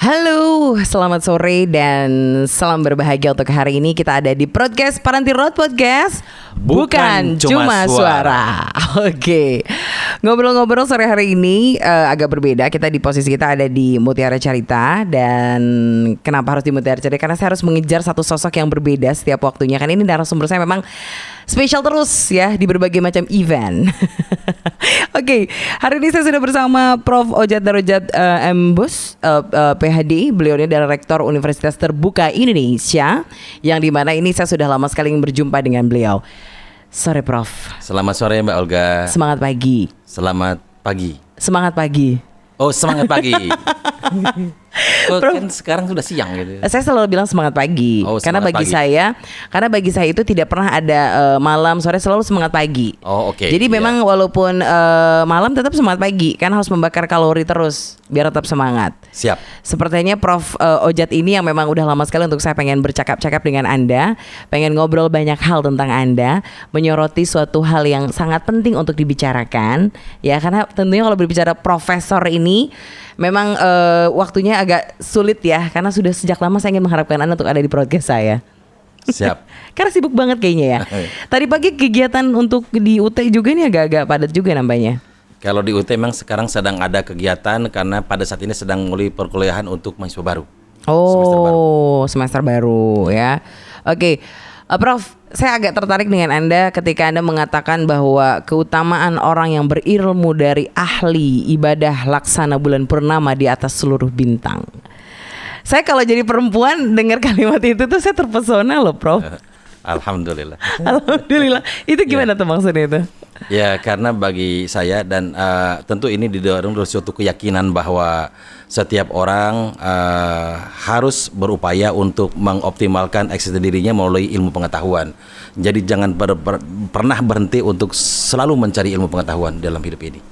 Halo, selamat sore dan salam berbahagia untuk hari ini. Kita ada di podcast Paranti Road Podcast, bukan cuma suara. Oke. Ngobrol-ngobrol sore hari ini agak berbeda. Kita di posisi kita ada di Mutiara Carita. Dan kenapa harus di Mutiara Carita? Karena saya harus mengejar satu sosok yang berbeda setiap waktunya. Kan ini narasumber saya memang spesial terus ya di berbagai macam event. Oke, hari ini saya sudah bersama Prof. Ojat Darojat Embus, PhD. Beliau ini adalah Rektor Universitas Terbuka Indonesia, yang dimana ini saya sudah lama sekali berjumpa dengan beliau. Sore Prof. Selamat sore Mbak Olga. Semangat pagi. Selamat pagi. Semangat pagi. Oh, semangat pagi. Oh, kan sekarang sudah siang gitu. Saya selalu bilang semangat pagi. Oh, karena semangat bagi saya itu tidak pernah ada malam, sore, selalu semangat pagi. Oh, oke. Jadi memang walaupun malam tetap semangat pagi, kan harus membakar kalori terus biar tetap semangat. Siap. Sepertinya Prof. Ojat ini yang memang udah lama sekali untuk saya pengen bercakap-cakap dengan Anda, pengen ngobrol banyak hal tentang Anda, menyoroti suatu hal yang sangat penting untuk dibicarakan. Ya, karena tentunya kalau berbicara profesor ini memang waktunya agak sulit ya, karena sudah sejak lama saya ingin mengharapkan Anda untuk ada di podcast saya. Siap. Karena sibuk banget kayaknya ya. Tadi pagi kegiatan untuk di UT juga nih agak-agak padat juga nampaknya. Kalau di UT memang sekarang sedang ada kegiatan karena pada saat ini sedang mulai perkuliahan untuk mahasiswa baru. Oh, semester baru ya. Oke. Prof, saya agak tertarik dengan Anda ketika Anda mengatakan bahwa keutamaan orang yang berilmu dari ahli ibadah laksana bulan purnama di atas seluruh bintang. Saya kalau jadi perempuan dengar kalimat itu tuh saya terpesona loh, Prof. Alhamdulillah. Alhamdulillah. Itu gimana tuh maksudnya itu? Ya, karena bagi saya dan tentu ini didorong dari suatu keyakinan bahwa setiap orang harus berupaya untuk mengoptimalkan eksistensi dirinya melalui ilmu pengetahuan. Jadi jangan pernah berhenti untuk selalu mencari ilmu pengetahuan dalam hidup ini.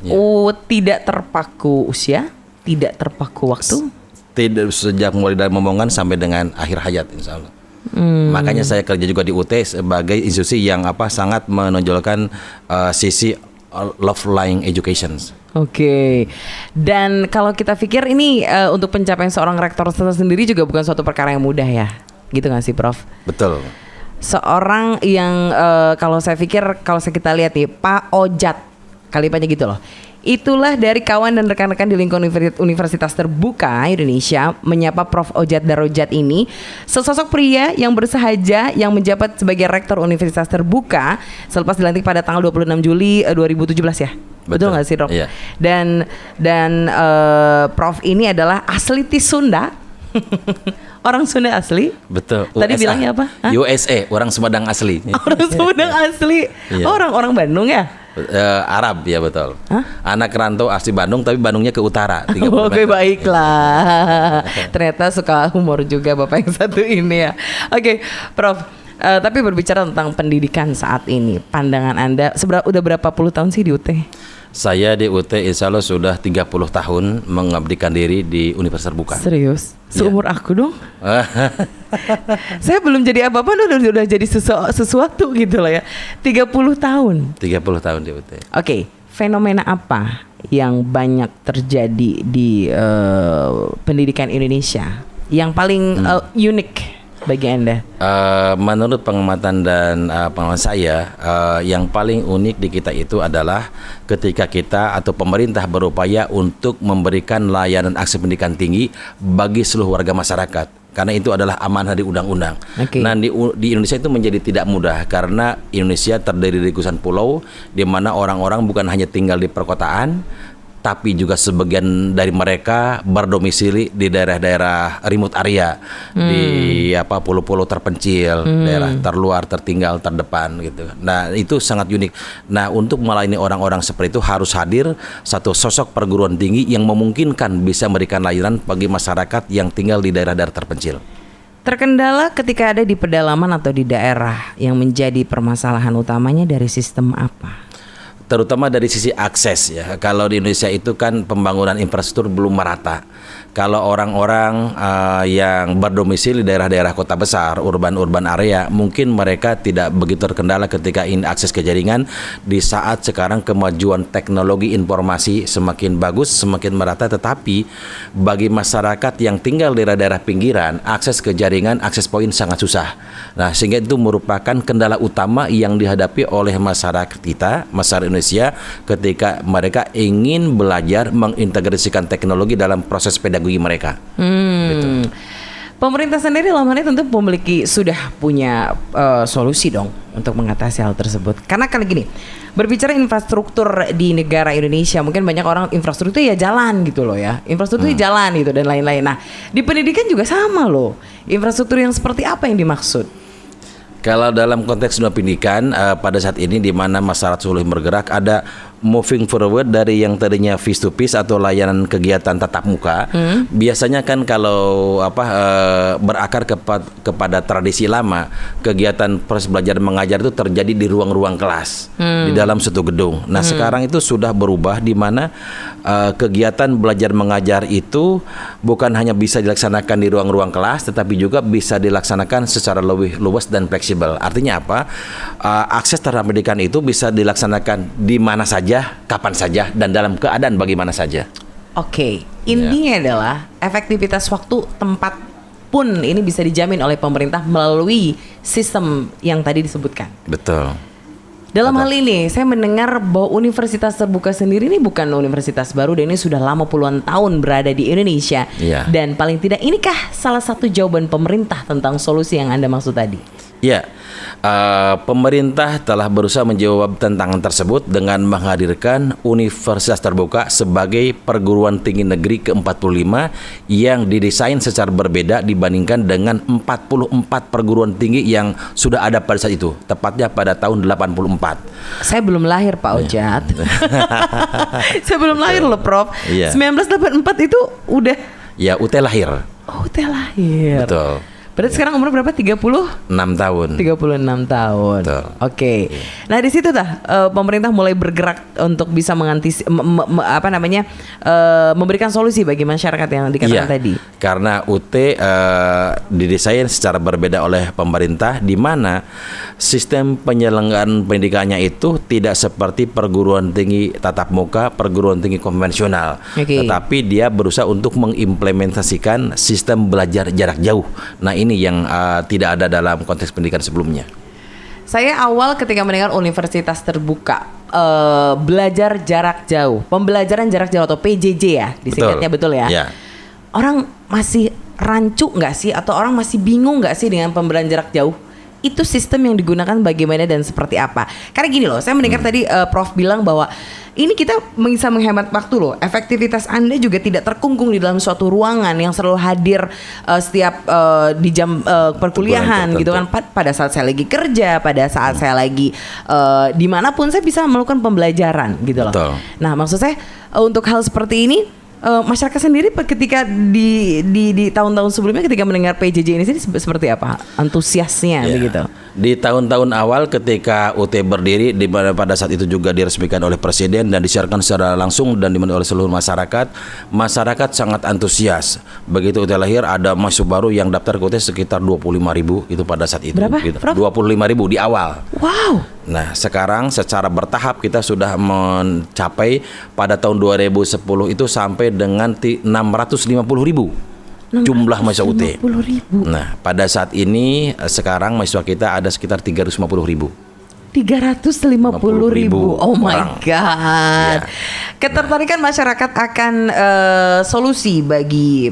Ya. Oh, tidak terpaku usia, tidak terpaku waktu? Tidak, sejak mulai dari momongan sampai dengan akhir hayat, insya Allah. Makanya saya kerja juga di UT sebagai institusi yang sangat menonjolkan sisi lifelong education. Oke. Dan kalau kita pikir ini untuk pencapaian seorang rektor sendiri juga bukan suatu perkara yang mudah ya, gitu nggak sih, Prof? Betul. Seorang yang kalau saya pikir, kalau kita lihat nih Pak Ojat, kalimatnya gitu loh. Itulah dari kawan dan rekan-rekan di lingkungan Universitas Terbuka Indonesia menyapa Prof. Ojat Darojat ini, sesosok pria yang bersahaja yang menjabat sebagai Rektor Universitas Terbuka selepas dilantik pada tanggal 26 Juli 2017 ya. Betul nggak sih, Prof? Iya. Dan Prof ini adalah asli Sunda. Orang Sunda asli. Betul. Tadi USA. Bilangnya apa? Hah? USA, orang Sumedang asli. Orang Sumedang asli. Iya. Orang Bandung ya? Arab ya, betul. Hah? Anak rantau asli Bandung tapi Bandungnya ke utara 30 Oke, meter. baiklah. Ternyata suka humor juga Bapak yang satu ini ya. Oke, Prof. Tapi berbicara tentang pendidikan saat ini, pandangan Anda udah berapa puluh tahun sih di UT? Saya di UT insya Allah sudah 30 tahun mengabdikan diri di Universitas Terbuka. Serius? Seumur aku dong? Saya belum jadi apa-apa udah jadi sesuatu gitu lah ya. 30 tahun. 30 tahun di UT. Oke, fenomena apa yang banyak terjadi di pendidikan Indonesia yang paling unik bagi Anda? Menurut pengamatan dan pengalaman saya, yang paling unik di kita itu adalah ketika kita atau pemerintah berupaya untuk memberikan layanan akses pendidikan tinggi bagi seluruh warga masyarakat. Karena itu adalah amanah di undang-undang. Okay. Nah di Indonesia itu menjadi tidak mudah karena Indonesia terdiri dari gugusan pulau, di mana orang-orang bukan hanya tinggal di perkotaan, tapi juga sebagian dari mereka berdomisili di daerah-daerah remote area, di pulau-pulau terpencil, daerah terluar, tertinggal, terdepan gitu. Nah, itu sangat unik. Nah, untuk melayani orang-orang seperti itu harus hadir satu sosok perguruan tinggi yang memungkinkan bisa memberikan layanan bagi masyarakat yang tinggal di daerah-daerah terpencil. Terkendala ketika ada di pedalaman atau di daerah yang menjadi permasalahan utamanya dari sistem apa? terutama dari sisi akses ya. Kalau di Indonesia itu kan pembangunan infrastruktur belum merata. Kalau orang-orang yang berdomisili di daerah-daerah kota besar, urban area, mungkin mereka tidak begitu terkendala ketika akses ke jaringan. Di saat sekarang kemajuan teknologi informasi semakin bagus, semakin merata, tetapi bagi masyarakat yang tinggal di daerah-daerah pinggiran, akses ke jaringan, akses poin sangat susah. Nah, sehingga itu merupakan kendala utama yang dihadapi oleh masyarakat kita, masyarakat Indonesia, ketika mereka ingin belajar mengintegrasikan teknologi dalam proses pedagogi mereka. Gitu. Pemerintah sendiri dalam hal ini tentu sudah punya solusi dong untuk mengatasi hal tersebut. Karena kali gini, berbicara infrastruktur di negara Indonesia, mungkin banyak orang infrastruktur ya jalan gitu loh ya, infrastruktur jalan gitu dan lain-lain. Nah, di pendidikan juga sama loh. Infrastruktur yang seperti apa yang dimaksud? Kalau dalam konteks dunia pendidikan, pada saat ini di mana masyarakat sulit bergerak, ada moving forward dari yang tadinya face to face atau layanan kegiatan tatap muka. Biasanya kan kalau berakar kepada tradisi lama, kegiatan proses belajar mengajar itu terjadi di ruang-ruang kelas, di dalam satu gedung. Nah, sekarang itu sudah berubah di mana kegiatan belajar mengajar itu bukan hanya bisa dilaksanakan di ruang-ruang kelas, tetapi juga bisa dilaksanakan secara lebih luas dan fleksibel. Artinya apa? Akses terhadap pendidikan itu bisa dilaksanakan di mana saja, kapan saja, dan dalam keadaan bagaimana saja. Oke, intinya adalah efektivitas waktu, tempat pun ini bisa dijamin oleh pemerintah melalui sistem yang tadi disebutkan. Betul. Dalam hal ini, saya mendengar bahwa Universitas Terbuka sendiri ini bukan universitas baru dan ini sudah lama puluhan tahun berada di Indonesia. Iya. Dan paling tidak, inikah salah satu jawaban pemerintah tentang solusi yang Anda maksud tadi? Ya, pemerintah telah berusaha menjawab tantangan tersebut dengan menghadirkan Universitas Terbuka sebagai perguruan tinggi negeri ke-45 yang didesain secara berbeda dibandingkan dengan 44 perguruan tinggi yang sudah ada pada saat itu, tepatnya pada tahun 84. Saya belum lahir, Pak Ojat. Saya belum lahir loh, Prof. Iya. 1984 itu udah. Ya, UT lahir. Oh, UT lahir. Betul. Berarti sekarang umur berapa? 36 tahun. 36 tahun. Oke. Nah, di situ pemerintah mulai bergerak untuk bisa memberikan solusi bagi masyarakat yang dikatakan tadi. Karena UT didesain secara berbeda oleh pemerintah, di mana sistem penyelenggaraan pendidikannya itu tidak seperti perguruan tinggi tatap muka, perguruan tinggi konvensional. Tetapi dia berusaha untuk mengimplementasikan sistem belajar jarak jauh. Nah, ini yang tidak ada dalam konteks pendidikan sebelumnya. Saya awal ketika mendengar Universitas Terbuka belajar jarak jauh, pembelajaran jarak jauh atau PJJ ya, disingkatnya, betul ya? Ya. Orang masih rancu nggak sih, atau orang masih bingung nggak sih dengan pembelajaran jarak jauh? Itu sistem yang digunakan bagaimana dan seperti apa? Karena gini loh, saya mendengar tadi Prof bilang bahwa ini kita bisa menghemat waktu loh. Efektivitas Anda juga tidak terkungkung di dalam suatu ruangan yang selalu hadir setiap di jam perkuliahan gitu kan. Pada saat saya lagi kerja, pada saat saya lagi dimanapun saya bisa melakukan pembelajaran gitu loh. Betul. Nah, maksud saya untuk hal seperti ini, masyarakat sendiri ketika di tahun-tahun sebelumnya ketika mendengar PJJ ini seperti apa antusiasnya begitu? Di tahun-tahun awal ketika UT berdiri, di mana pada saat itu juga diresmikan oleh Presiden dan disiarkan secara langsung dan dimana oleh seluruh masyarakat sangat antusias. Begitu UT lahir, ada mahasiswa baru yang daftar ke UT sekitar 25.000 itu pada saat itu. Berapa? Gitu. 25.000 di awal. Wow. Nah, sekarang secara bertahap kita sudah mencapai pada tahun 2010 itu sampai dengan 650.000 jumlah mahasiswa UT. Nah, pada saat ini sekarang mahasiswa kita ada sekitar 350.000. 350.000. Oh my God. Ketertarikan masyarakat akan solusi bagi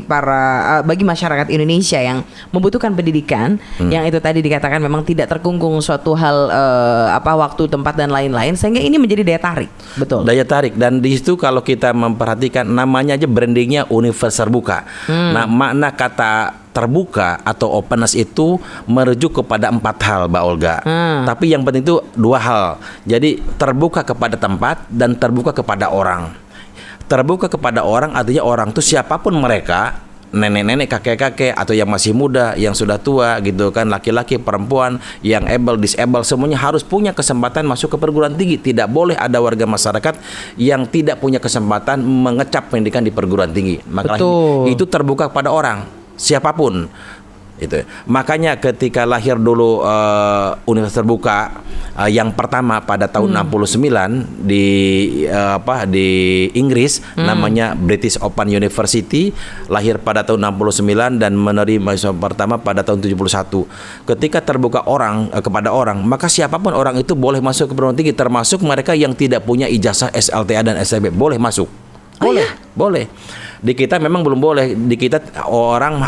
bagi masyarakat Indonesia yang membutuhkan pendidikan, yang itu tadi dikatakan memang tidak terkungkung suatu hal waktu, tempat dan lain-lain, sehingga ini menjadi daya tarik. Betul. Daya tarik, dan di situ kalau kita memperhatikan namanya aja brandingnya Universitas Terbuka. Nah, makna kata terbuka atau openness itu merujuk kepada 4 hal, Mbak Olga. Tapi yang penting itu 2 hal. Jadi terbuka kepada tempat dan terbuka kepada orang. Terbuka kepada orang artinya orang itu siapapun mereka nenek-nenek, kakek-kakek, atau yang masih muda, yang sudah tua gitu kan, laki-laki, perempuan, yang able, disable, semuanya harus punya kesempatan masuk ke perguruan tinggi. Tidak boleh ada warga masyarakat yang tidak punya kesempatan mengecap pendidikan di perguruan tinggi. Maka itu terbuka pada orang, siapapun. Itu. Makanya ketika lahir dulu universitas terbuka yang pertama pada tahun 69 di Inggris, namanya British Open University, lahir pada tahun 69 dan menerima mahasiswa pertama pada tahun 71. Ketika terbuka orang kepada orang, maka siapapun orang itu boleh masuk ke perguruan tinggi, termasuk mereka yang tidak punya ijazah SLTA dan SLB, boleh masuk. Boleh, boleh. Di kita memang belum boleh. Di kita orang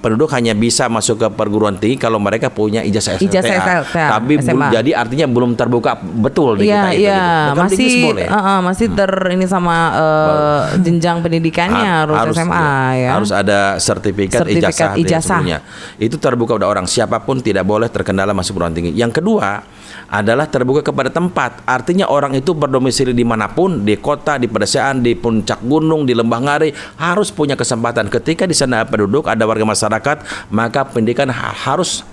penduduk hanya bisa masuk ke perguruan tinggi kalau mereka punya ijazah SLTA. Tapi jadi artinya belum terbuka betul di kita itu. Gitu. Masih ini sama jenjang pendidikannya harus SMA ya. Harus ada sertifikat ijazah. Itu terbuka pada orang. Siapapun tidak boleh terkendala masuk perguruan tinggi. Yang kedua adalah terbuka kepada tempat. Artinya orang itu berdomisili dimanapun, di kota, di pedesaan, di puncak gunung, di lembah ngari, harus punya kesempatan. Ketika di sana penduduk, ada warga masyarakat, maka pendidikan harus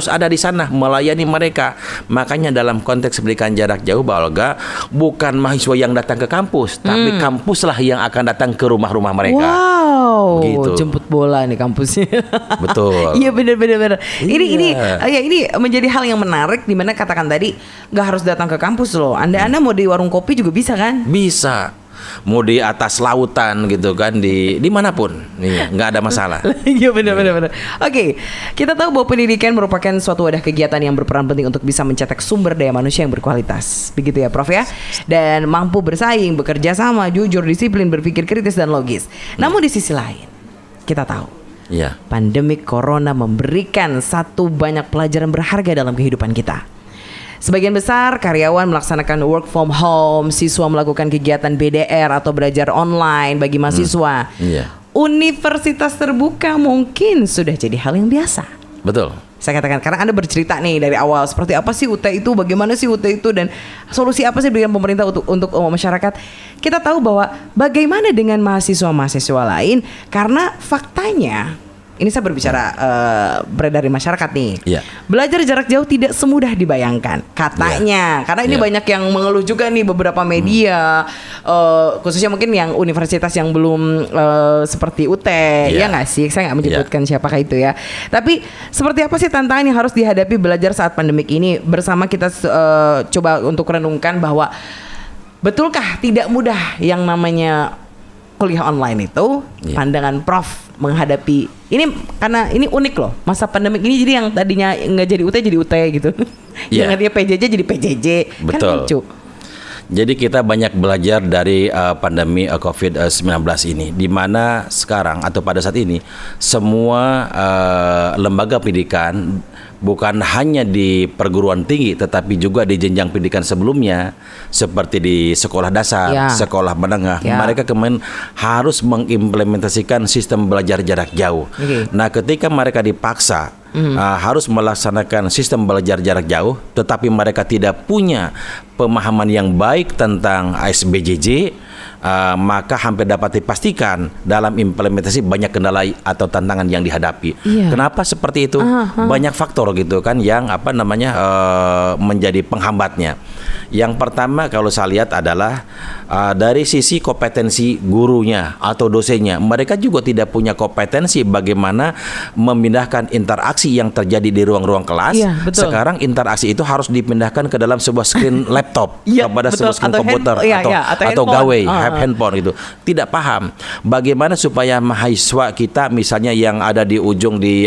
ada di sana, melayani mereka. Makanya dalam konteks pendidikan jarak jauh, Mbak Olga, bukan mahasiswa yang datang ke kampus, tapi kampuslah yang akan datang ke rumah-rumah mereka. Wow, gitu. Jemput bola nih kampusnya. Betul. Iya benar. Ini menjadi hal yang menarik, di mana katakan tadi nggak harus datang ke kampus loh. Anda mau di warung kopi juga bisa kan? Bisa. Mau di atas lautan gitu kan, di manapun, nggak ada masalah. Iya benar. Oke, kita tahu bahwa pendidikan merupakan suatu wadah kegiatan yang berperan penting untuk bisa mencetak sumber daya manusia yang berkualitas, begitu ya Prof ya, dan mampu bersaing, bekerja sama, jujur, disiplin, berpikir kritis dan logis. Namun di sisi lain, kita tahu pandemi corona memberikan banyak pelajaran berharga dalam kehidupan kita. Sebagian besar karyawan melaksanakan work from home, siswa melakukan kegiatan BDR atau belajar online bagi mahasiswa. Universitas terbuka mungkin sudah jadi hal yang biasa. Betul. Saya katakan karena Anda bercerita nih dari awal seperti apa sih UT itu, bagaimana sih UT itu, dan solusi apa sih diberikan pemerintah untuk masyarakat. Kita tahu bahwa bagaimana dengan mahasiswa-mahasiswa lain, karena faktanya ini saya berbicara beredar di masyarakat nih. Belajar jarak jauh tidak semudah dibayangkan katanya. Karena ini banyak yang mengeluh juga nih, beberapa media khususnya mungkin yang universitas yang belum seperti UT. Ya nggak sih? Saya nggak menyebutkan siapakah itu ya. Tapi seperti apa sih tantangan yang harus dihadapi belajar saat pandemik ini? Bersama kita coba untuk renungkan bahwa betulkah tidak mudah yang namanya kuliah online itu. Pandangan Prof menghadapi ini, karena ini unik loh masa pandemik ini, jadi yang tadinya nggak jadi UT jadi UT gitu. Yang tadinya PJJ jadi PJJ. Betul. Kan lucu. Jadi kita banyak belajar dari pandemi COVID-19 ini, di mana sekarang atau pada saat ini semua lembaga pendidikan, bukan hanya di perguruan tinggi tetapi juga di jenjang pendidikan sebelumnya seperti di sekolah dasar, sekolah menengah, mereka kemudian harus mengimplementasikan sistem belajar jarak jauh. Nah, ketika mereka dipaksa harus melaksanakan sistem belajar jarak jauh, tetapi mereka tidak punya pemahaman yang baik tentang ASBJJ, maka hampir dapat dipastikan dalam implementasi banyak kendala atau tantangan yang dihadapi. Kenapa seperti itu? Banyak faktor gitu kan yang menjadi penghambatnya. Yang pertama kalau saya lihat adalah dari sisi kompetensi gurunya atau dosennya, mereka juga tidak punya kompetensi bagaimana memindahkan interaksi yang terjadi di ruang-ruang kelas. Sekarang interaksi itu harus dipindahkan ke dalam sebuah screen laptop kepada sebuah screen komputer atau gawai handphone itu. Tidak paham bagaimana supaya mahasiswa kita misalnya yang ada di ujung di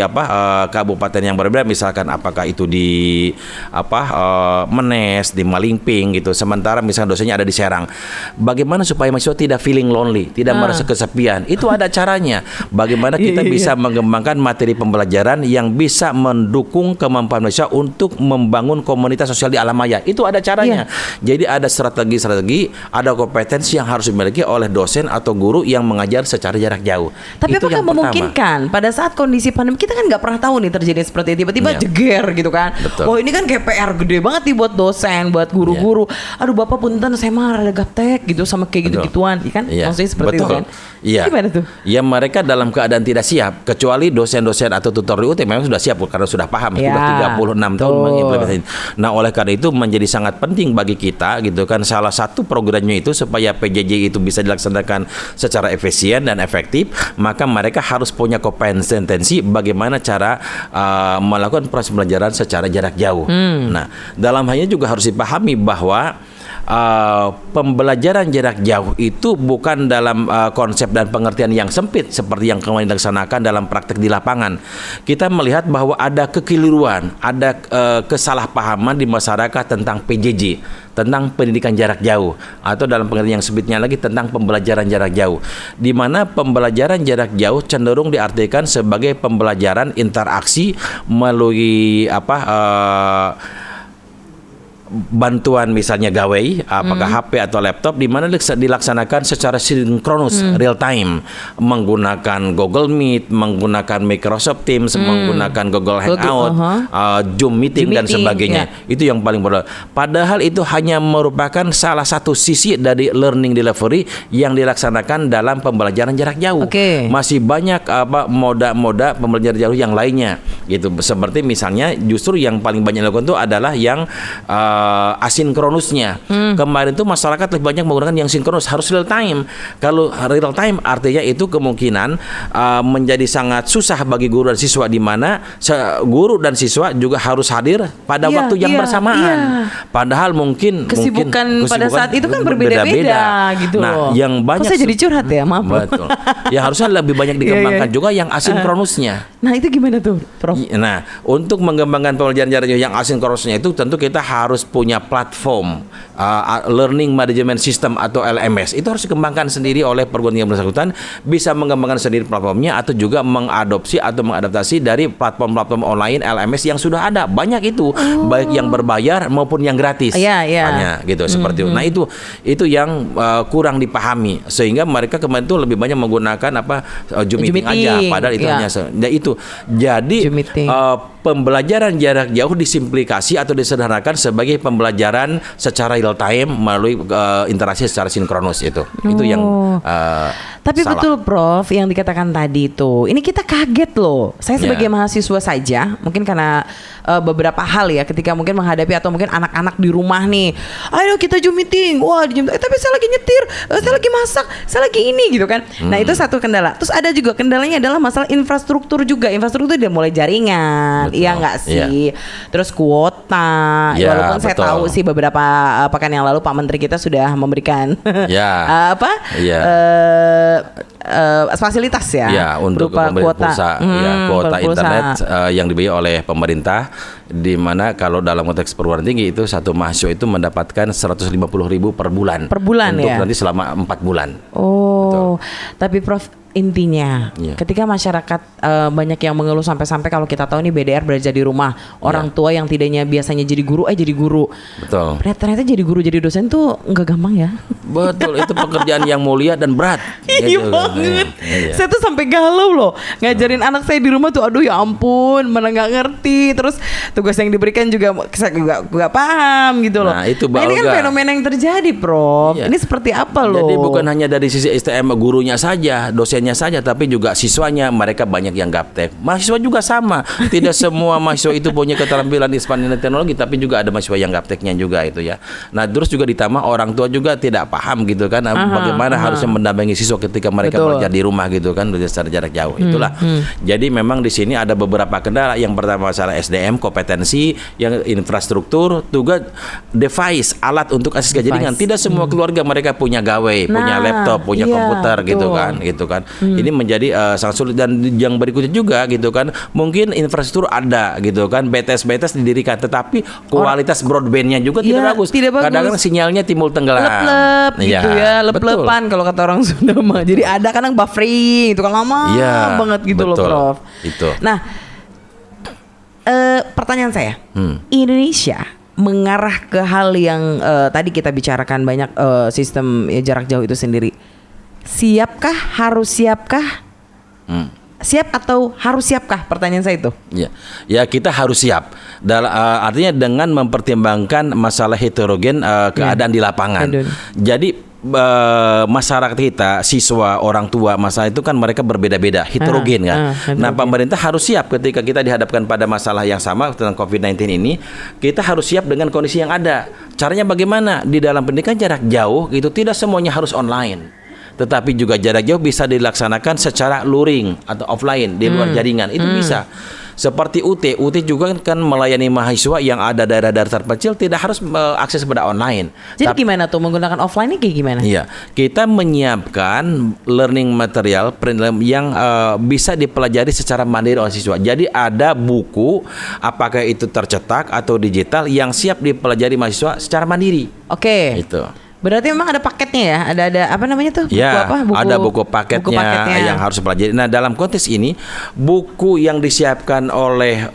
kabupaten yang berbeda, misalkan apakah itu di Menes, di Malingping gitu, sementara misalnya dosennya ada di Serang. Bagaimana supaya mahasiswa tidak feeling lonely, tidak merasa kesepian? Itu ada caranya. Bagaimana kita bisa mengembangkan materi pembelajaran yang bisa mendukung kemampuan mahasiswa untuk membangun komunitas sosial di alam maya. Itu ada caranya. Jadi ada strategi-strategi, ada kompetensi yang harus dimiliki oleh dosen atau guru yang mengajar secara jarak jauh. Tapi Itu apakah yang pertama. memungkinkan pada saat kondisi pandemi kita kan nggak pernah tahu nih terjadi seperti itu, tiba-tiba Iya. jeger gitu kan. Betul. Wah ini kan kayak PR gede banget nih buat dosen, buat guru-guru. Aduh bapak punten saya mah ada gaptek gitu sama kayak Betul. gitu-gituan, kan? Iya. Maksudnya seperti Betul. itu kan? Iya. Gimana tuh? Ya mereka dalam keadaan tidak siap, kecuali dosen-dosen atau tutor di UT memang sudah siap karena sudah paham, Ya, sudah 36 tahun betul. mengimplementasi. Nah oleh karena itu menjadi sangat penting bagi kita gitu kan, salah satu programnya itu supaya PJJ itu bisa dilaksanakan secara efisien dan efektif, maka mereka harus punya kompetensi bagaimana cara melakukan proses pembelajaran secara jarak jauh. Nah dalam hal ini juga harus dipahami bahwa pembelajaran jarak jauh itu bukan dalam konsep dan pengertian yang sempit seperti yang kemarin dilaksanakan dalam praktek di lapangan. Kita melihat bahwa ada kekeliruan, ada kesalahpahaman di masyarakat tentang PJJ, tentang pendidikan jarak jauh, atau dalam pengertian yang sempitnya lagi tentang pembelajaran jarak jauh, di mana pembelajaran jarak jauh cenderung diartikan sebagai pembelajaran interaksi melalui bantuan misalnya gawai, apakah HP atau laptop, di mana dilaksanakan secara sinkronus, real time, menggunakan Google Meet, menggunakan Microsoft Teams, menggunakan Google Hangout, Zoom meeting dan sebagainya. Itu yang paling berat. Padahal itu hanya merupakan salah satu sisi dari learning delivery yang dilaksanakan dalam pembelajaran jarak jauh. Masih banyak moda-moda pembelajaran jauh yang lainnya, gitu. Seperti misalnya justru yang paling banyak dilakukan itu adalah yang asinkronusnya. Kemarin tuh masyarakat lebih banyak menggunakan yang sinkronus, harus real time. Kalau real time artinya itu kemungkinan menjadi sangat susah bagi guru dan siswa, di mana guru dan siswa juga harus hadir pada waktu yang bersamaan. Padahal mungkin kesibukan pada saat itu kan berbeda-beda gitu. Nah, yang banyak saya jadi curhat ya, maaf. Betul. Ya harusnya lebih banyak dikembangkan juga yang asinkronusnya. Nah, itu gimana tuh, Prof? Nah, untuk mengembangkan pembelajaran jarak jauh yang asinkronusnya itu tentu kita harus punya platform learning management system atau LMS. Itu harus dikembangkan sendiri oleh perguruan tinggi yang bersangkutan, bisa mengembangkan sendiri platformnya atau juga mengadopsi atau mengadaptasi dari platform-platform online LMS yang sudah ada. Banyak itu, baik yang berbayar maupun yang gratis. Banyak gitu seperti itu. Nah, itu yang kurang dipahami, sehingga mereka kemarin itu lebih banyak menggunakan Zoom meeting aja, padahal itu hanya itu. Jadi pembelajaran jarak jauh disimplikasi atau disederhanakan sebagai pembelajaran secara real time melalui interaksi secara sinkronus itu. Itu yang tapi salah. Betul Prof yang dikatakan tadi itu. Ini kita kaget loh. Saya sebagai mahasiswa saja, mungkin karena beberapa hal ya, ketika mungkin menghadapi atau mungkin anak-anak di rumah nih, ayo kita Zoom meeting. Wah, tapi saya lagi nyetir, saya lagi masak, saya lagi ini gitu kan. Nah, itu satu kendala. Terus ada juga kendalanya adalah masalah infrastruktur juga. Infrastruktur dia mulai jaringan. Iya nggak sih? Terus kuota. Walaupun saya tahu sih beberapa pekan yang lalu Pak Menteri kita sudah memberikan fasilitas untuk berupa kuota kuota internet yang dibayar oleh pemerintah, di mana kalau dalam konteks perguruan tinggi itu satu mahasiswa itu mendapatkan 150.000 per bulan untuk nanti selama 4 bulan. Betul. Tapi Prof, intinya ketika masyarakat banyak yang mengeluh sampai-sampai kalau kita tahu nih BDR belajar di rumah, orang tua yang tidaknya biasanya jadi guru jadi guru. Betul. Ternyata jadi guru jadi dosen tuh nggak gampang ya. Betul, itu pekerjaan yang mulia dan berat. Iya banget. Saya tuh sampai galau loh ngajarin anak saya di rumah tuh, aduh ya ampun, mana nggak ngerti. Terus tugas yang diberikan juga saya nggak paham gitu loh. Nah, itu ini kan fenomena yang terjadi, Prof. Ini seperti apa loh? Jadi bukan hanya dari sisi STM gurunya saja, dosennya saja, tapi juga siswanya. Mereka banyak yang gaptek. Mahasiswa juga sama. Tidak semua mahasiswa itu punya keterampilan di span teknologi, tapi juga ada mahasiswa yang gapteknya juga itu ya. Nah, terus juga ditambah orang tua juga tidak paham gitu kan, bagaimana harusnya mendampingi siswa ketika mereka belajar di rumah gitu kan, belajar secara jarak jauh. Itulah. Jadi memang di sini ada beberapa kendala. Yang pertama masalah SDM, kompetensi, yang infrastruktur, juga device, alat untuk akses jaringan. Tidak semua keluarga mereka punya gawai, punya laptop, punya komputer gitu kan. Ini menjadi sangat sulit. Dan yang berikutnya juga gitu kan, mungkin infrastruktur ada gitu kan, BTS didirikan, tetapi kualitas broadbandnya juga tidak bagus. Kadang-kadang sinyalnya timbul tenggelam, lep-lep gitu ya, lep-lepan kalau kata orang Sunda mah. Jadi ada kadang buffering itu kan lama banget gitu loh, Prof. Itu. Nah, pertanyaan saya, Indonesia mengarah ke hal yang tadi kita bicarakan banyak, sistem jarak jauh itu sendiri. Siapkah? Harus siapkah? Siap atau harus siapkah? Pertanyaan saya itu. Ya kita harus siap. Artinya dengan mempertimbangkan masalah heterogen keadaan di lapangan. Jadi masyarakat kita, siswa, orang tua, masalah itu kan mereka berbeda-beda, heterogen kan. Nah, pemerintah harus siap ketika kita dihadapkan pada masalah yang sama tentang COVID-19 ini, kita harus siap dengan kondisi yang ada. Caranya bagaimana? Di dalam pendidikan jarak jauh itu tidak semuanya harus online, tetapi juga jarak jauh bisa dilaksanakan secara luring atau offline di luar jaringan. Itu bisa. Seperti UT juga kan melayani mahasiswa yang ada daerah-daerah terpencil, tidak harus akses pada online. Jadi gimana tuh menggunakan offline-nya kayak gimana? Iya, kita menyiapkan learning material yang bisa dipelajari secara mandiri oleh siswa. Jadi ada buku, apakah itu tercetak atau digital, yang siap dipelajari mahasiswa secara mandiri. Oke. Itu. Berarti memang ada paketnya ya? Ada apa namanya tuh? Buku ya, apa? ada buku paketnya yang harus pelajari. Nah, dalam konteks ini, buku yang disiapkan oleh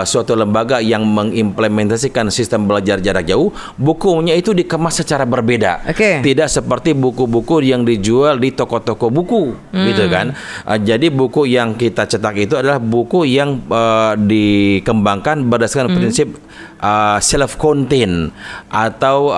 suatu lembaga yang mengimplementasikan sistem belajar jarak jauh, bukunya itu dikemas secara berbeda. Tidak seperti buku-buku yang dijual di toko-toko buku, gitu kan? Jadi buku yang kita cetak itu adalah buku yang dikembangkan berdasarkan prinsip self-contained atau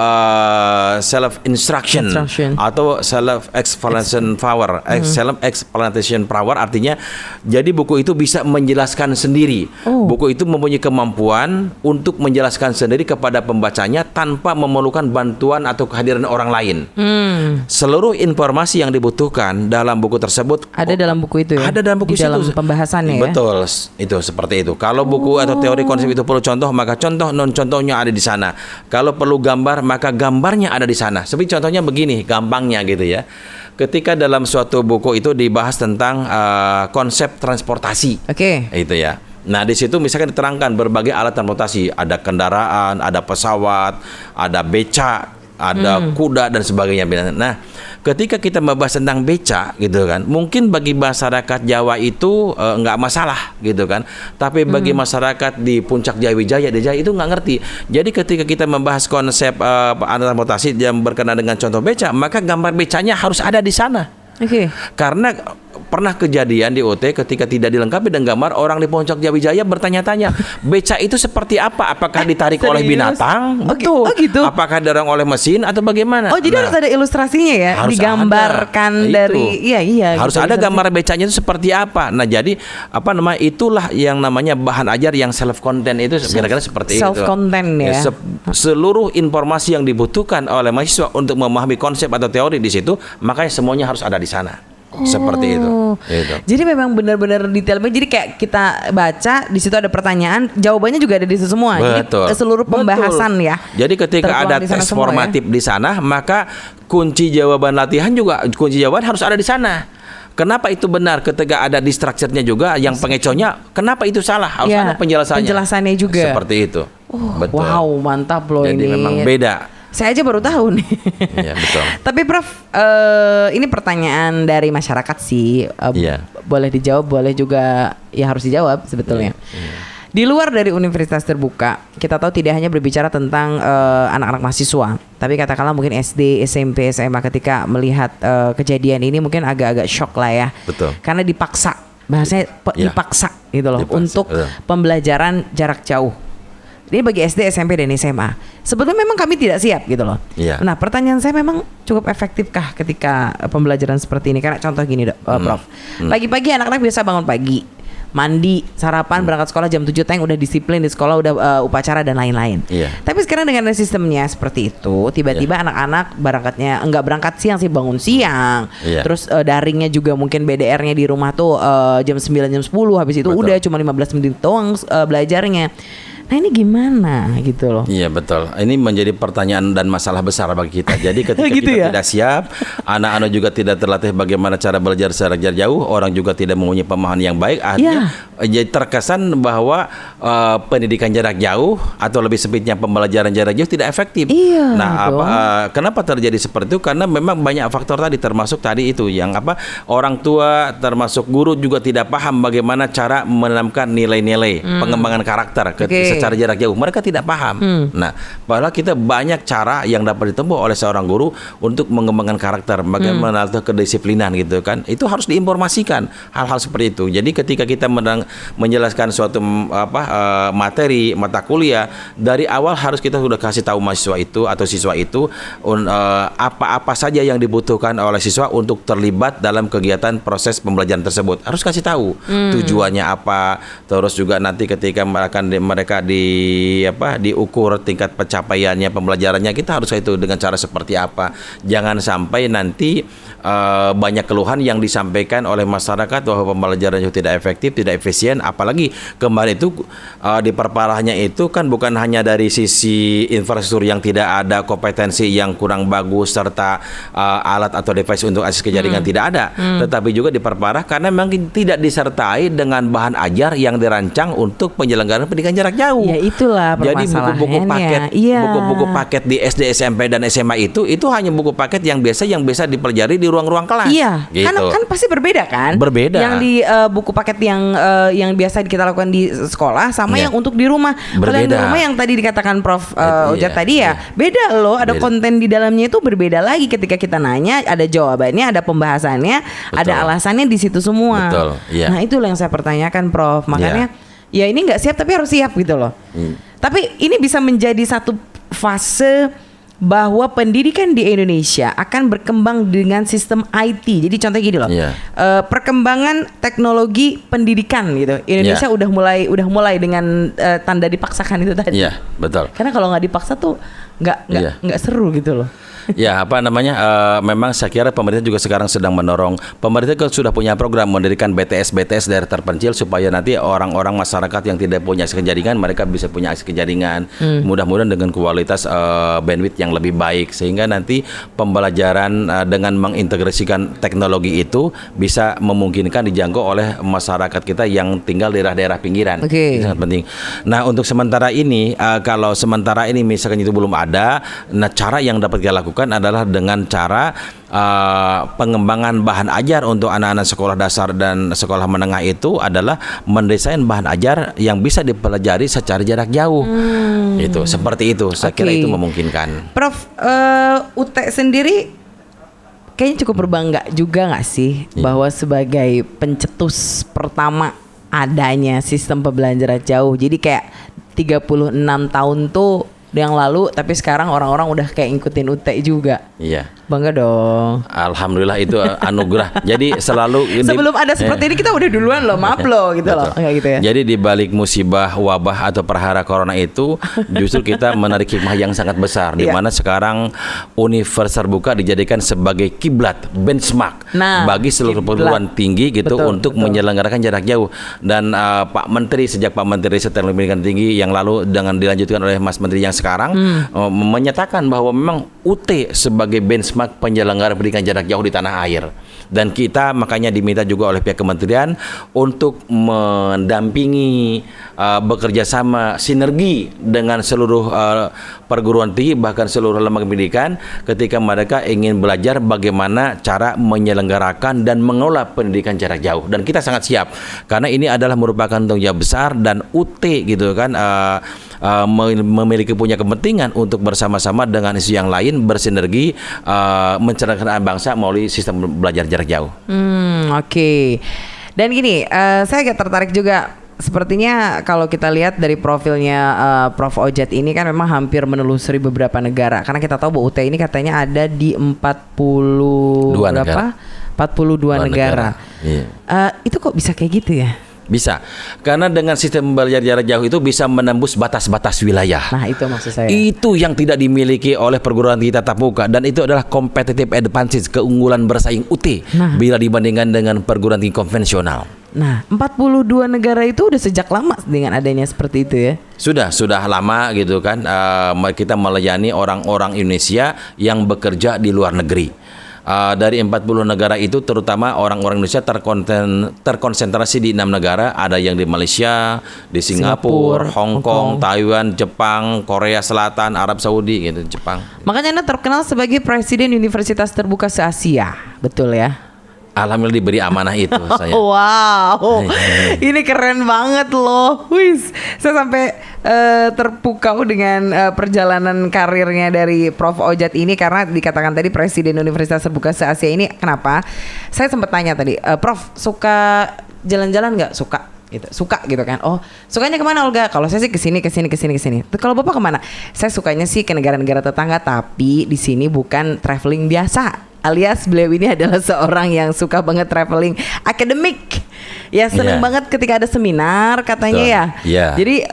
self-instruction atau self-explanation power. Self-explanation power artinya jadi buku itu bisa menjelaskan sendiri. Buku itu mempunyai kemampuan untuk menjelaskan sendiri kepada pembacanya tanpa memerlukan bantuan atau kehadiran orang lain. Seluruh informasi yang dibutuhkan dalam buku tersebut ada dalam buku itu ya? Ada dalam buku di dalam pembahasannya ya? Betul, itu seperti itu. Kalau buku atau teori konsep itu perlu contoh, maka contoh non contohnya ada di sana. Kalau perlu gambar, maka gambarnya ada di sana. Seperti contohnya begini, gampangnya gitu ya. Ketika dalam suatu buku itu dibahas tentang konsep transportasi. Itu ya. Nah, di situ misalkan diterangkan berbagai alat transportasi, ada kendaraan, ada pesawat, ada becak, ada kuda dan sebagainya. Nah, ketika kita membahas tentang beca gitu kan, mungkin bagi masyarakat Jawa itu nggak masalah gitu kan, tapi bagi masyarakat di Puncak Jayawijaya itu nggak ngerti. Jadi ketika kita membahas konsep transportasi yang berkenaan dengan contoh beca, maka gambar becanya harus ada di sana. Karena pernah kejadian di OT ketika tidak dilengkapi dengan gambar, orang di Puncak Jayawijaya bertanya-tanya, beca itu seperti apa? Apakah ditarik oleh binatang? Betul. Gitu. Apakah didorong oleh mesin atau bagaimana? Jadi harus ada ilustrasinya ya, digambarkan dari harus ada gambar becanya itu seperti apa. Nah, jadi itulah yang namanya bahan ajar yang self content itu kira-kira seperti itu. Self content ya. Seluruh informasi yang dibutuhkan oleh mahasiswa untuk memahami konsep atau teori di situ, makanya semuanya harus ada di sana. Seperti itu. Jadi memang benar-benar detail. Jadi kayak kita baca di situ ada pertanyaan, jawabannya juga ada di situ semua. Betul. Jadi seluruh pembahasan ya. Jadi ketika ada tes formatif di sana, maka kunci jawaban latihan juga, kunci jawaban harus ada di sana. Kenapa itu benar? Ketika ada distraction-nya juga, yang pengecohnya, kenapa itu salah? Harus ada penjelasannya. Penjelasannya juga. Seperti itu. Betul. Wow, mantap loh Jadi ini. memang beda. Saya aja baru tahu nih. Iya, betul. Tapi Prof, ini pertanyaan dari masyarakat sih. Boleh dijawab, boleh juga ya harus dijawab sebetulnya. Di luar dari universitas terbuka, kita tahu tidak hanya berbicara tentang anak-anak mahasiswa, tapi katakanlah mungkin SD, SMP, SMA ketika melihat kejadian ini mungkin agak-agak shock lah ya. Betul. Karena dipaksa, bahasanya dipaksa gitu loh, untuk pembelajaran jarak jauh. Ini bagi SD, SMP, dan SMA. Sebetulnya memang kami tidak siap gitu loh. Nah, pertanyaan saya memang cukup efektifkah ketika pembelajaran seperti ini? Karena contoh gini Prof. Pagi-pagi anak-anak biasa bangun pagi, mandi, sarapan, berangkat sekolah jam 7 udah disiplin di sekolah, udah upacara dan lain-lain. Tapi sekarang dengan sistemnya seperti itu, tiba-tiba anak-anak berangkatnya enggak berangkat siang sih, bangun siang. Terus daringnya juga mungkin BDR-nya di rumah tuh jam 9, jam 10, habis itu udah cuma 15 menit doang belajarnya. Nah, ini gimana gitu loh? Iya, betul. Ini menjadi pertanyaan dan masalah besar bagi kita. Jadi ketika gitu kita ya? tidak siap, anak-anak juga tidak terlatih bagaimana cara belajar secara jarak jauh, orang juga tidak mempunyai pemahaman yang baik, akhirnya jadi terkesan bahwa pendidikan jarak jauh atau lebih sempitnya pembelajaran jarak jauh tidak efektif. Nah, kenapa terjadi seperti itu? Karena memang banyak faktor tadi, termasuk tadi itu yang orang tua termasuk guru juga tidak paham bagaimana cara menanamkan nilai-nilai pengembangan karakter secara jarak jauh. Mereka tidak paham. Nah, padahal kita banyak cara yang dapat ditempuh oleh seorang guru untuk mengembangkan karakter, bagaimana kedisiplinan gitu kan. Itu harus diinformasikan hal-hal seperti itu. Jadi ketika kita menjelaskan suatu materi mata kuliah, dari awal harus kita sudah kasih tahu mahasiswa itu atau siswa itu apa-apa saja yang dibutuhkan oleh siswa untuk terlibat dalam kegiatan proses pembelajaran tersebut. Harus kasih tahu tujuannya apa, terus juga nanti ketika mereka diukur tingkat pencapaiannya pembelajarannya, kita harus itu dengan cara seperti apa. Jangan sampai nanti banyak keluhan yang disampaikan oleh masyarakat bahwa pembelajaran itu tidak efektif, tidak efisien. Apalagi kemarin itu diperparahnya itu kan bukan hanya dari sisi infrastruktur yang tidak ada, kompetensi yang kurang bagus, serta alat atau device untuk akses ke jaringan tidak ada, tetapi juga diperparah karena memang tidak disertai dengan bahan ajar yang dirancang untuk penyelenggaraan pendidikan jarak jauh. Ya itulah permasalahannya. Buku-buku paket di SD, SMP dan SMA itu hanya buku paket yang bisa dipelajari di ruang-ruang kelas. Iya. Gitu. Kan pasti berbeda kan? Berbeda. Yang di buku paket yang biasa kita lakukan di sekolah sama yang untuk di rumah. Kalau yang di rumah yang tadi dikatakan Prof Ojat tadi beda loh. Ada konten di dalamnya itu berbeda lagi. Ketika kita nanya, ada jawabannya, ada pembahasannya, ada alasannya di situ semua. Betul. Yeah. Nah itulah yang saya pertanyakan, Prof. Makanya ya ini nggak siap tapi harus siap gitu loh. Tapi ini bisa menjadi satu fase bahwa pendidikan di Indonesia akan berkembang dengan sistem IT. Jadi contohnya gini loh, perkembangan teknologi pendidikan gitu. Indonesia udah mulai dengan tanda dipaksakan itu tadi. Iya, betul. Karena kalau nggak dipaksa tuh nggak seru gitu loh. Ya, memang saya kira pemerintah juga sekarang sedang mendorong. Pemerintah sudah punya program mendirikan BTS daerah terpencil supaya nanti orang-orang masyarakat yang tidak punya akses ke jaringan, mereka bisa punya akses ke jaringan. Mudah-mudahan dengan kualitas bandwidth yang lebih baik, sehingga nanti pembelajaran dengan mengintegrasikan teknologi itu bisa memungkinkan dijangkau oleh masyarakat kita yang tinggal di daerah-daerah pinggiran. Itu sangat penting. Nah, untuk sementara ini, kalau sementara ini misalkan itu belum ada, nah cara yang dapat kita lakukan adalah dengan cara pengembangan bahan ajar untuk anak-anak sekolah dasar dan sekolah menengah itu adalah mendesain bahan ajar yang bisa dipelajari secara jarak jauh. Itu seperti itu. Saya kira itu memungkinkan. Prof, UT sendiri kayaknya cukup berbangga juga nggak sih bahwa sebagai pencetus pertama adanya sistem pembelajaran jauh. Jadi kayak 36 tahun tuh yang lalu, tapi sekarang orang-orang udah kayak ngikutin UT juga. Iya. Bangga dong. Alhamdulillah, itu anugerah. Jadi selalu sebelum ada seperti ini kita udah duluan loh, maaf loh gitu loh. Kayak gitu ya. Jadi di balik musibah, wabah atau perhara corona itu justru kita menarik hikmah yang sangat besar, di mana sekarang universitas terbuka dijadikan sebagai kiblat, benchmark bagi seluruh perguruan tinggi gitu untuk menyelenggarakan jarak jauh. Dan Pak Menteri, sejak Pak Menteri Riset dan Pendidikan Tinggi yang lalu dengan dilanjutkan oleh Mas Menteri yang sekarang menyatakan bahwa memang UT sebagai benchmark penyelenggara pendidikan jarak jauh di tanah air. Dan kita makanya diminta juga oleh pihak kementerian untuk mendampingi, bekerja sama, sinergi dengan seluruh perguruan tinggi, bahkan seluruh lembaga pendidikan ketika mereka ingin belajar bagaimana cara menyelenggarakan dan mengelola pendidikan jarak jauh. Dan kita sangat siap karena ini adalah merupakan tanggung jawab besar, dan UT gitu kan memiliki punya kepentingan untuk bersama-sama dengan isu yang lain bersinergi mencerdaskan bangsa melalui sistem belajar jarak jauh. Oke. Dan gini, saya agak tertarik juga. Sepertinya kalau kita lihat dari profilnya Prof Ojat ini kan memang hampir menelusuri beberapa negara. Karena kita tahu bahwa UT ini katanya ada di 42 negara. Iya. Itu kok bisa kayak gitu ya? Bisa, karena dengan sistem belajar jarak jauh itu bisa menembus batas-batas wilayah. Nah, itu maksud saya. Itu yang tidak dimiliki oleh perguruan tinggi tatap muka, dan itu adalah competitive advantage, keunggulan bersaing UT bila dibandingkan dengan perguruan tinggi konvensional. Nah, 42 negara itu udah sejak lama dengan adanya seperti itu ya? Sudah lama gitu kan. Kita melayani orang-orang Indonesia yang bekerja di luar negeri. Dari 40 negara itu terutama orang-orang Indonesia terkonsentrasi di 6 negara. Ada yang di Malaysia, di Singapura, Hong Kong, Taiwan, Jepang, Korea Selatan, Arab Saudi gitu, Jepang. Makanya Anda terkenal sebagai Presiden Universitas Terbuka se-Asia, betul ya? Alhamdulillah diberi amanah itu saya. Wow, ini keren banget loh. Wis, saya sampai terpukau dengan perjalanan karirnya dari Prof. Ojat ini, karena dikatakan tadi Presiden Universitas Terbuka se-Asia ini. Kenapa? Saya sempat tanya tadi, Prof, suka jalan-jalan nggak? Suka gitu kan. Oh, sukanya kemana Olga? Kalau saya sih kesini. Kalau Bapak kemana? Saya sukanya sih ke negara-negara tetangga, tapi di sini bukan traveling biasa. Alias beliau ini adalah seorang yang suka banget traveling akademik. Ya seneng banget ketika ada seminar katanya. Betul. Ya. Yeah.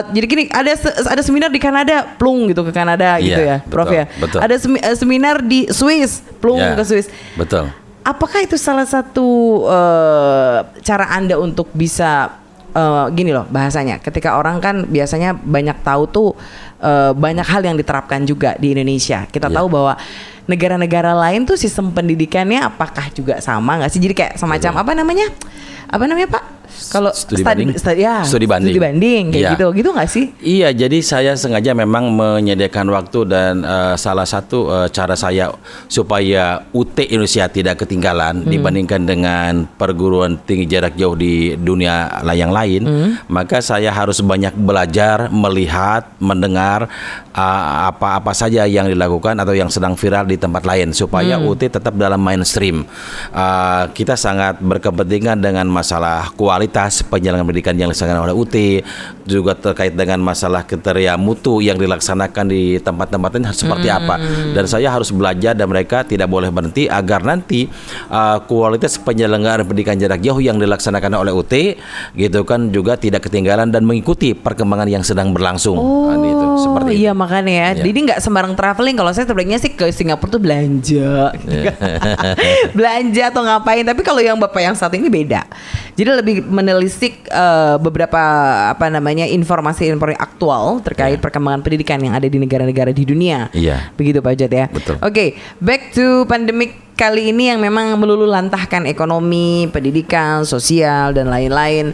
Jadi gini, ada seminar di Kanada, plung gitu ke Kanada gitu ya, Prof betul, ya. Betul. Ada seminar di Swiss, plung ke Swiss. Betul. Apakah itu salah satu cara Anda untuk bisa gini loh bahasanya, ketika orang kan biasanya banyak tahu tuh banyak hal yang diterapkan juga di Indonesia. Kita tahu bahwa negara-negara lain tuh sistem pendidikannya apakah juga sama nggak sih? Jadi kayak semacam apa namanya Pak? Kalau studi banding kayak gitu nggak sih? Iya, jadi saya sengaja memang menyediakan waktu dan salah satu cara saya supaya UT Indonesia tidak ketinggalan dibandingkan dengan perguruan tinggi jarak jauh di dunia yang lain, maka saya harus banyak belajar, melihat, mendengar apa saja yang dilakukan atau yang sedang viral di tempat lain supaya UT tetap dalam mainstream. Kita sangat berkepentingan dengan masalah kualitas penyelenggaraan pendidikan yang dilaksanakan oleh UT, juga terkait dengan masalah kriteria mutu yang dilaksanakan di tempat-tempat ini seperti apa. Dan saya harus belajar dan mereka tidak boleh berhenti agar nanti kualitas penyelenggaraan pendidikan jarak jauh yang dilaksanakan oleh UT gitu kan juga tidak ketinggalan dan mengikuti perkembangan yang sedang berlangsung. Gitu, seperti iya itu. Makanya ya. Jadi nggak sembarang traveling. Kalau saya sebenarnya sih ke Singapura tuh belanja, belanja atau ngapain. Tapi kalau yang Bapak yang satu ini beda. Jadi lebih menelisik beberapa informasi-informasi aktual terkait perkembangan pendidikan yang ada di negara-negara di dunia. Iya. Begitu Pak Ojat ya. Betul. Oke, back to pandemic kali ini yang memang melulu lantahkan ekonomi, pendidikan, sosial dan lain-lain.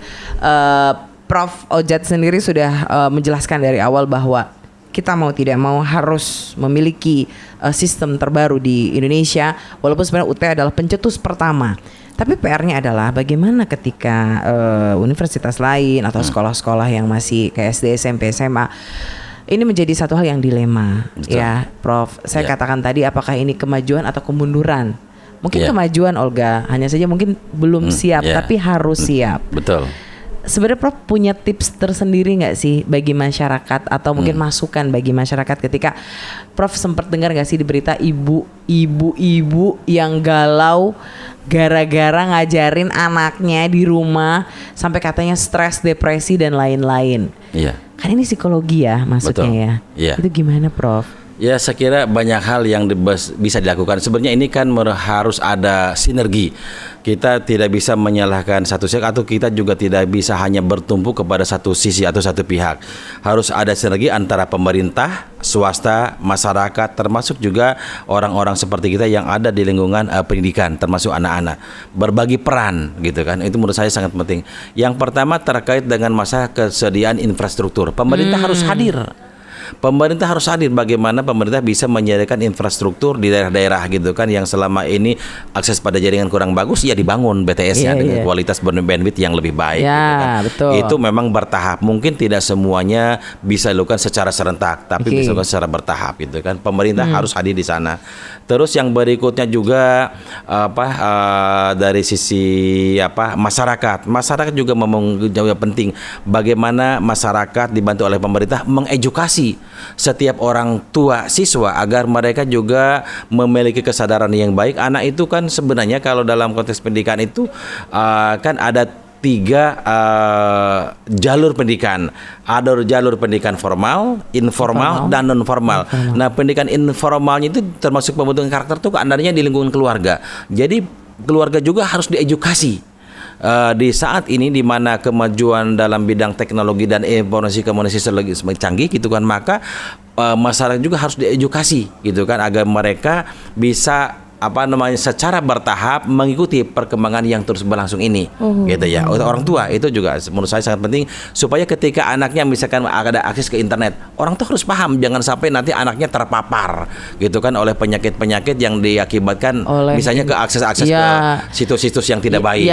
Prof. Ojat sendiri sudah menjelaskan dari awal bahwa kita mau tidak mau harus memiliki sistem terbaru di Indonesia, walaupun sebenarnya UT adalah pencetus pertama. Tapi PR-nya adalah bagaimana ketika universitas lain atau sekolah-sekolah yang masih kayak SD, SMP, SMA ini menjadi satu hal yang dilema. Betul. Ya, Prof. Saya katakan tadi, apakah ini kemajuan atau kemunduran? Mungkin kemajuan, Olga. Hanya saja mungkin belum siap, tapi harus siap. Betul. Sebenarnya Prof punya tips tersendiri nggak sih bagi masyarakat atau mungkin masukan bagi masyarakat ketika Prof sempat dengar nggak sih di berita ibu-ibu yang galau gara-gara ngajarin anaknya di rumah sampai katanya stres, depresi dan lain-lain. Iya. Kan ini psikologi ya masuknya. Betul. Ya. Iya. Itu gimana Prof? Ya, saya kira banyak hal yang bisa dilakukan. Sebenarnya ini kan harus ada sinergi. Kita tidak bisa menyalahkan satu pihak atau kita juga tidak bisa hanya bertumpu kepada satu sisi atau satu pihak. Harus ada sinergi antara pemerintah, swasta, masyarakat, termasuk juga orang-orang seperti kita yang ada di lingkungan pendidikan, termasuk anak-anak. Berbagi peran gitu kan. Itu menurut saya sangat penting. Yang pertama terkait dengan masalah kesediaan infrastruktur. Pemerintah harus hadir. Pemerintah harus hadir. Bagaimana pemerintah bisa menyediakan infrastruktur di daerah-daerah gitu kan yang selama ini akses pada jaringan kurang bagus, ya dibangun BTS-nya dengan kualitas bandwidth yang lebih baik. Gitu kan. Betul. Itu memang bertahap. Mungkin tidak semuanya bisa dilakukan secara serentak, tapi bisa dilakukan secara bertahap gitu kan. Pemerintah harus hadir di sana. Terus yang berikutnya juga dari sisi masyarakat. Masyarakat juga memang jauh penting. Bagaimana masyarakat dibantu oleh pemerintah mengedukasi setiap orang tua siswa agar mereka juga memiliki kesadaran yang baik. Anak itu kan sebenarnya kalau dalam konteks pendidikan itu kan ada 3 jalur pendidikan. Ada jalur pendidikan formal, informal, dan non formal. Nah, pendidikan informalnya itu termasuk pembentukan karakter tuh adanya di lingkungan keluarga. Jadi keluarga juga harus diedukasi. Di saat ini di mana kemajuan dalam bidang teknologi dan informasi komunikasi semakin canggih gitu kan, maka masyarakat juga harus diedukasi gitu kan agar mereka bisa secara bertahap mengikuti perkembangan yang terus berlangsung ini, gitu ya. Orang tua itu juga menurut saya sangat penting supaya ketika anaknya misalkan ada akses ke internet, orang tua harus paham jangan sampai nanti anaknya terpapar, gitu kan, oleh penyakit-penyakit yang diakibatkan misalnya ke akses-akses ke situs-situs yang tidak baik.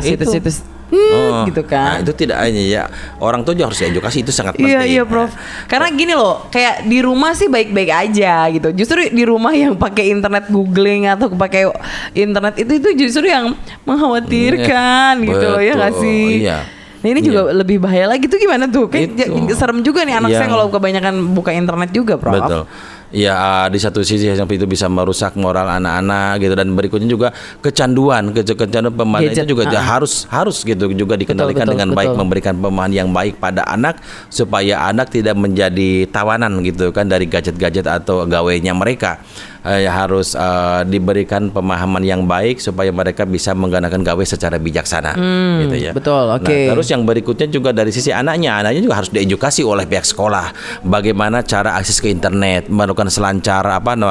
Situs-situs gitu kan. Nah, itu tidak hanya ya orang tua juga harus edukasi, itu sangat penting. Iya, Prof. Karena gini loh, kayak di rumah sih baik-baik aja gitu. Justru di rumah yang pakai internet googling atau pakai internet itu justru yang mengkhawatirkan gitu loh, ya nggak sih? Iya. Nah ini juga lebih bahaya lagi tuh, gimana tuh? Kayak serem juga nih anak saya kalau kebanyakan buka internet juga, Prof. Betul. Ya, di satu sisi sampai itu bisa merusak moral anak-anak gitu, dan berikutnya juga kecanduan pemain itu juga harus gitu juga dikendalikan dengan baik, memberikan pemahaman yang baik pada anak supaya anak tidak menjadi tawanan gitu kan dari gadget-gadget atau gawainya mereka. Harus diberikan pemahaman yang baik supaya mereka bisa menggunakan gawai secara bijaksana, gitu ya. Betul, oke. Nah, terus yang berikutnya juga dari sisi anaknya juga harus diedukasi oleh pihak sekolah bagaimana cara akses ke internet, melakukan selancar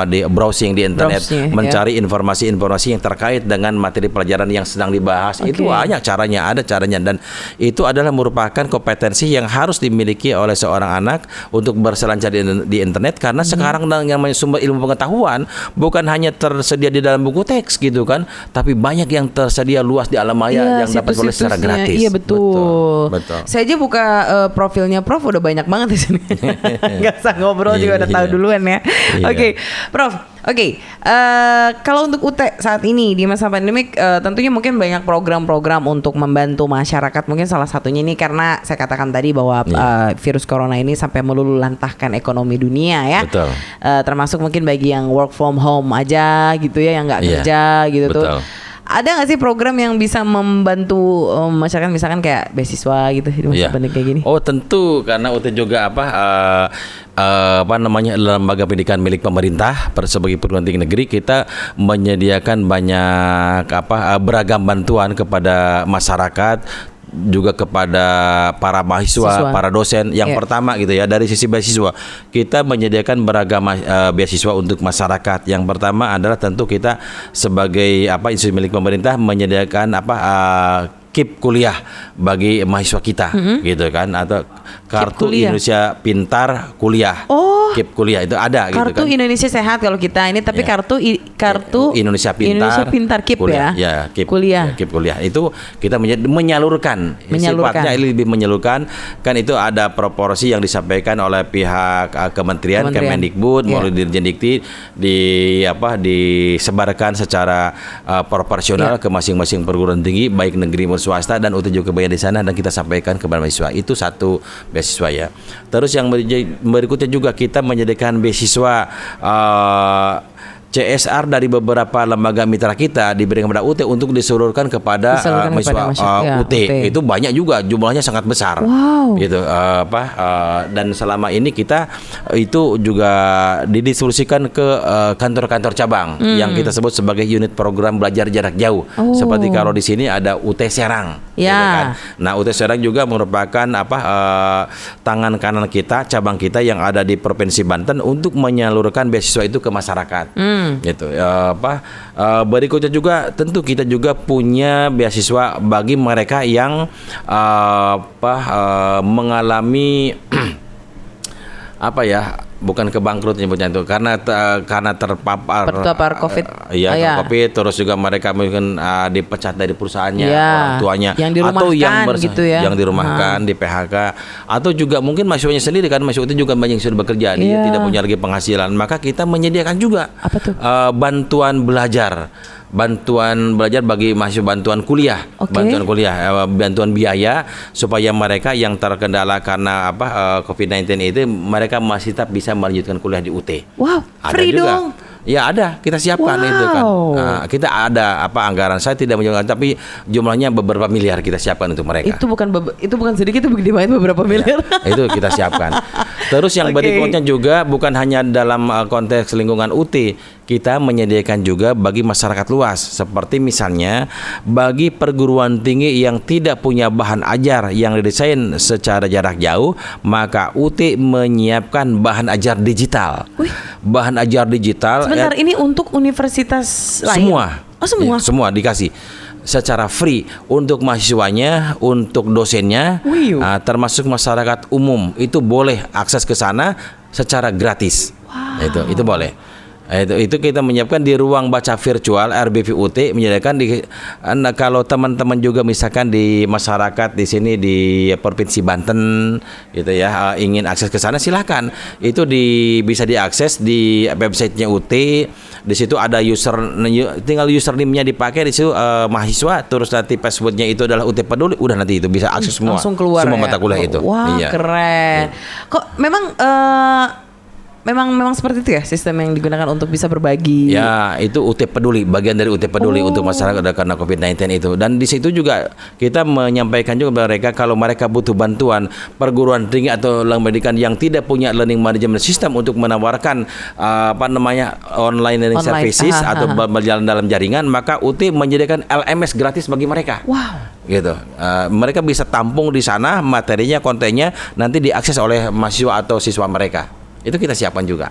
di browsing di internet, mencari informasi-informasi yang terkait dengan materi pelajaran yang sedang dibahas. Itu banyak caranya, dan itu adalah merupakan kompetensi yang harus dimiliki oleh seorang anak untuk berselancar di internet, karena sekarang yang sumber ilmu pengetahuan bukan hanya tersedia di dalam buku teks gitu kan, tapi banyak yang tersedia luas di alam maya yang dapat boleh secara gratis. Iya, betul. Saya aja buka profilnya Prof udah banyak banget di sini. Nggak usah ngobrol juga udah tahu duluan ya. Oke, Prof. Kalau untuk UT saat ini di masa pandemik, tentunya mungkin banyak program-program untuk membantu masyarakat. Mungkin salah satunya ini karena saya katakan tadi bahwa virus corona ini sampai meluluhlantahkan ekonomi dunia ya. Betul. Termasuk mungkin bagi yang work from home aja gitu ya, yang nggak kerja gitu. Betul. Tuh. Ada nggak sih program yang bisa membantu masyarakat, misalkan kayak beasiswa gitu di masa pandemi kayak gini? Oh tentu, karena UT juga lembaga pendidikan milik pemerintah sebagai perguruan tinggi negeri, kita menyediakan banyak beragam bantuan kepada masyarakat, juga kepada para mahasiswa, para dosen. Yang pertama gitu ya, dari sisi beasiswa kita menyediakan beragam beasiswa untuk masyarakat. Yang pertama adalah tentu kita sebagai institusi milik pemerintah menyediakan KIP kuliah bagi mahasiswa kita, gitu kan, atau kartu Indonesia Pintar kuliah. KIP kuliah itu ada kartu gitu kan. Kartu Indonesia Sehat kalau kita ini, tapi kartu Indonesia Pintar KIP kuliah. KIP kuliah. KIP kuliah itu kita menyalurkan. Sifatnya lebih menyalurkan, kan itu ada proporsi yang disampaikan oleh pihak Kementerian. Kemendikbud melalui Dirjen Dikti disebarkan secara proporsional ke masing-masing perguruan tinggi baik negeri maupun swasta, dan UT juga kebayang di sana, dan kita sampaikan kepada mahasiswa. Itu satu beasiswa ya. Terus yang berikutnya juga kita menyediakan beasiswa CSR dari beberapa lembaga mitra kita diberikan kepada UT untuk disalurkan kepada mahasiswa UT. Itu banyak juga, jumlahnya sangat besar. Gitu dan selama ini kita itu juga didistribusikan ke kantor-kantor cabang yang kita sebut sebagai unit program belajar jarak jauh. Seperti kalau di sini ada UT Serang. Gitu kan. Nah, UT Serang juga merupakan tangan kanan kita, cabang kita yang ada di Provinsi Banten untuk menyalurkan beasiswa itu ke masyarakat. Gitu. Berikutnya juga tentu kita juga punya beasiswa bagi mereka yang mengalami bukan kebangkrut nyebutnya itu, karena terpapar COVID. COVID, terus juga mereka mungkin dipecat dari perusahaannya, orang tuanya, atau yang dirumahkan, di PHK, atau juga mungkin mahasiswanya sendiri, kan mahasiswa itu juga banyak yang sudah bekerja, dia tidak punya lagi penghasilan, maka kita menyediakan juga bantuan belajar bagi mahasiswa, bantuan kuliah, bantuan biaya supaya mereka yang terkendala karena COVID-19 itu mereka masih tetap bisa melanjutkan kuliah di UT. Ada free juga. dong. Ya ada, kita siapkan itu kan. Kita ada anggaran, saya tidak menyebutkan, tapi jumlahnya beberapa miliar kita siapkan untuk mereka. Itu bukan sedikit, itu gede banget, beberapa miliar. Itu kita siapkan. Terus yang berikutnya juga bukan hanya dalam konteks lingkungan UT, kita menyediakan juga bagi masyarakat luas. Seperti misalnya bagi perguruan tinggi yang tidak punya bahan ajar yang didesain secara jarak jauh, maka UT menyiapkan bahan ajar digital. Bahan ajar digital. Sebentar, ini untuk universitas lain? Semua. Oh, semua? Ya, semua dikasih secara free untuk mahasiswanya, untuk dosennya, termasuk masyarakat umum itu boleh akses ke sana secara gratis. Itu boleh. Itu kita menyiapkan di ruang baca virtual RBVUT, menyediakan kalau teman-teman juga misalkan di masyarakat di sini di Provinsi Banten gitu ya, ingin akses ke sana silakan. Itu bisa diakses di websitenya UT. Di situ ada tinggal username-nya dipakai di situ mahasiswa, terus nanti passwordnya itu adalah UT Peduli, udah nanti itu bisa akses semua. Langsung keluar semua ya? mata kuliah itu. Wah, keren. Kok memang seperti itu ya sistem yang digunakan untuk bisa berbagi. Ya, itu UT Peduli, bagian dari UT Peduli untuk masyarakat karena COVID-19 itu. Dan di situ juga kita menyampaikan juga kepada mereka kalau mereka butuh bantuan perguruan tinggi atau lembaga pendidikan yang tidak punya learning management system untuk menawarkan online learning services atau berjalan dalam jaringan, maka UT menyediakan LMS gratis bagi mereka. Wow. Gitu. Mereka bisa tampung di sana materinya, kontennya nanti diakses oleh mahasiswa atau siswa mereka. Itu kita siapkan juga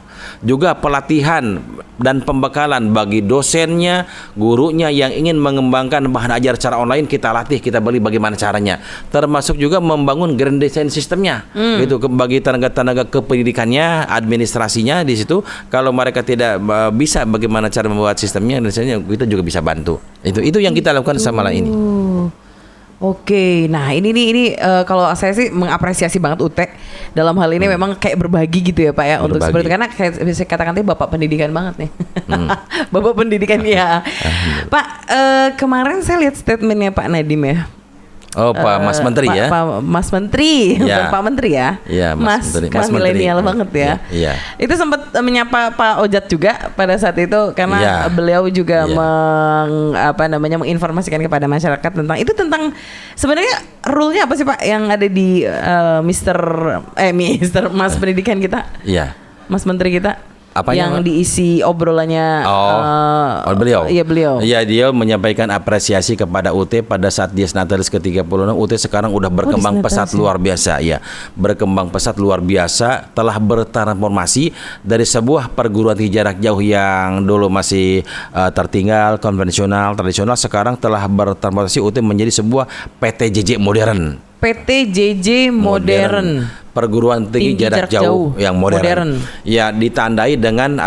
pelatihan dan pembekalan bagi dosennya, gurunya yang ingin mengembangkan bahan ajar secara online, kita latih, kita beli bagaimana caranya, termasuk juga membangun grand design sistemnya gitu bagi tenaga-tenaga kependidikannya, administrasinya di situ. Kalau mereka tidak bisa bagaimana cara membuat sistemnya, desainnya, kita juga bisa bantu. Itu yang kita lakukan sama lah ini. Oke, nah ini kalau saya sih mengapresiasi banget UT dalam hal ini memang kayak berbagi gitu ya Pak ya, untuk seperti karena kayak bisa katakan tadi Bapak pendidikan banget nih. Bapak pendidikan ya. Pak, kemarin saya lihat statementnya Pak Nadiem ya. Oh, Pak Mas Menteri ya. Pak Mas Menteri, bukan Pak Menteri ya. Iya, Mas Menteri. Kan milenial banget ya. Iya. Itu sempat menyapa Pak Ojat juga pada saat itu karena beliau juga menginformasikan kepada masyarakat tentang sebenarnya rule-nya apa sih Pak yang ada di Mister Mas Pendidikan kita? Iya. Mas Menteri kita. Apanya, yang diisi obrolannya beliau. Iya, beliau. Iya, dia menyampaikan apresiasi kepada UT pada saat dia Natalis ke-36. UT sekarang udah berkembang pesat luar biasa ya. Berkembang pesat luar biasa, telah bertransformasi dari sebuah perguruan tinggi jarak jauh yang dulu masih tertinggal, konvensional, tradisional, sekarang telah bertransformasi UT menjadi sebuah PTJJ modern. PTJJ modern. Perguruan tinggi jarak jauh yang modern. Ya, ditandai dengan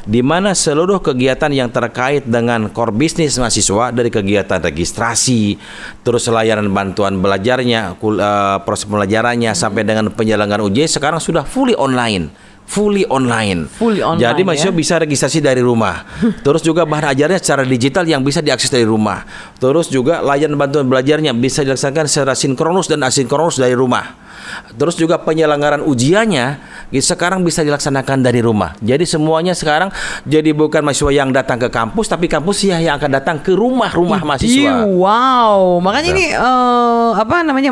di mana seluruh kegiatan yang terkait dengan core bisnis mahasiswa, dari kegiatan registrasi, terus layanan bantuan belajarnya, proses pembelajarannya sampai dengan penyelenggaraan ujian sekarang sudah fully online. Jadi mahasiswa bisa registrasi dari rumah. Terus juga bahan ajarnya secara digital yang bisa diakses dari rumah. Terus juga layanan bantuan belajarnya bisa dilaksanakan secara sinkronus dan asinkronus dari rumah. Terus juga penyelenggaraan ujiannya sekarang bisa dilaksanakan dari rumah. Jadi semuanya sekarang jadi bukan mahasiswa yang datang ke kampus, tapi kampus yang akan datang ke rumah-rumah mahasiswa. Wow, makanya ini